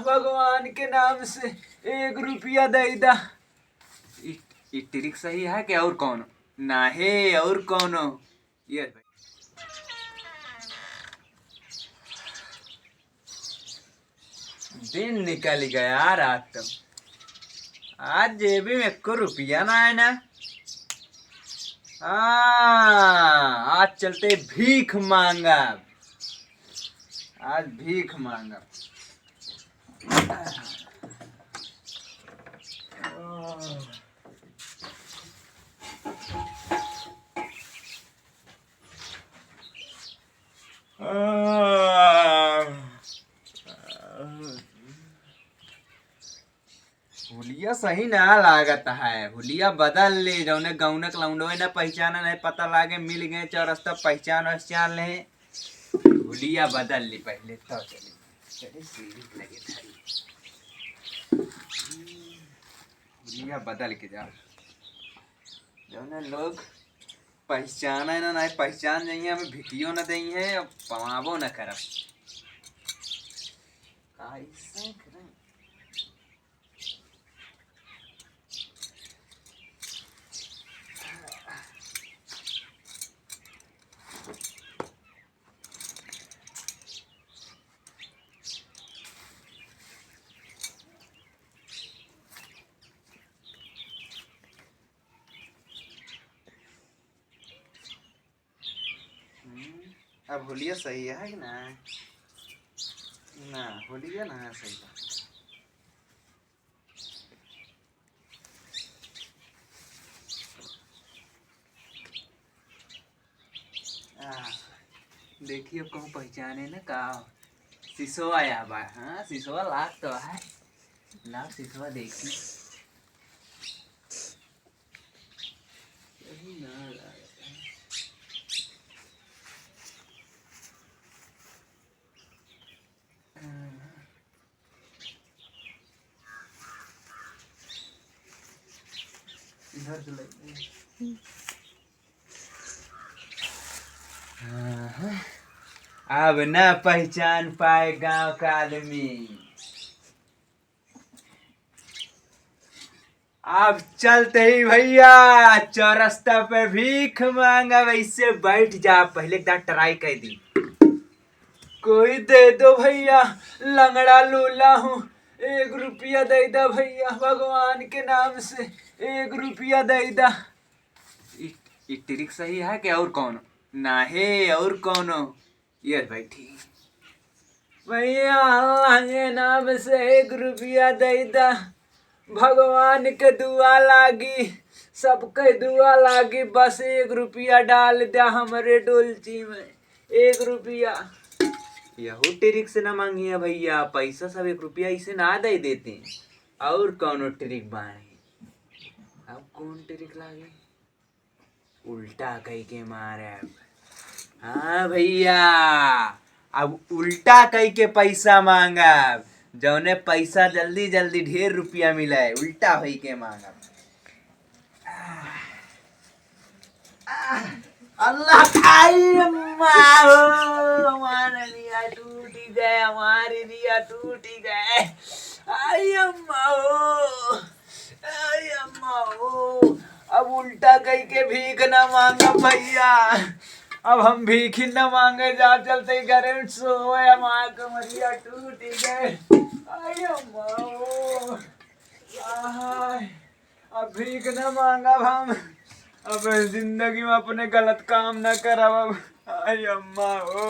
भगवान के नाम से 1 रुपया दे दा। इ ट्रिक सही है कि और कौन ना है और कौन ये भाई। दिन निकल गया रात तो आज जेबी में 1 रुपया ना है ना। आज चलते भीख मांगा। आज भीख मांगा। हुलिया सही ना लागत है। हुलिया बदल ले जौने गौनक लौंडो ना पहचाना नहीं पता लागे मिल गए चौरस्ता पहचान ले। हुलिया बदल ली पहले तो चले सीढ़ी लगे थारी। हुलिया बदल के जा जौने लोग पहचाना है ना नहीं पहचान जाइए हमें भिटियो न दई है पवाबो न करब। ऐसा करें अब होलिया सही है कि ना ना होलिया ना सही देखिए कहूँ पहचाने ना का सिसोआ या बा। हाँ सिसोआ लाख तो है लाख सिसोआ देखी ना इधर से ले। अब न पहचान पाए गांव का आदमी। अब चलते ही भैया चौरस्ता पे भीख मांगा। वैसे बैठ जा पहले एक ट्राई कर दी। कोई दे दो भैया लंगड़ा लूला हूँ 1 रुपया दे दा भैया भगवान के नाम से 1 रुपया दे दा। इ ट्रिक सही है कि और कौन ना है और कौन ये बैठी भैया अल्लाह के नाम से 1 रुपया दे दा। भगवान के दुआ लागी सबके दुआ लागी बस 1 रुपया डाल दे हमारे डोलची में 1 रुपया। यहू ट्रिक से ना मांगिए भैया पैसा सब 1 रुपया इसे ना दे देते और कौन ट्रिक बानी। अब कौन ट्रिक लागे उल्टा कह के मारे। हाँ भैया अब उल्टा कह के पैसा मांगा जौने पैसा जल्दी जल्दी ढेर रुपया मिला है उल्टा हो के मांगा। अल्लाह हमारा रिया टूट गए हमारी रिया टूट गए। आई अम्मा हो अब उल्टा कह के भीख ना मांगा भैया। अब हम भीख ही न मांगे जा चलते घर में सोए हमारा कमरिया टूट गए। आई अम्मा अब भीख न मांगा हम अब जिंदगी में अपने गलत काम न करब। आई अम्मा हो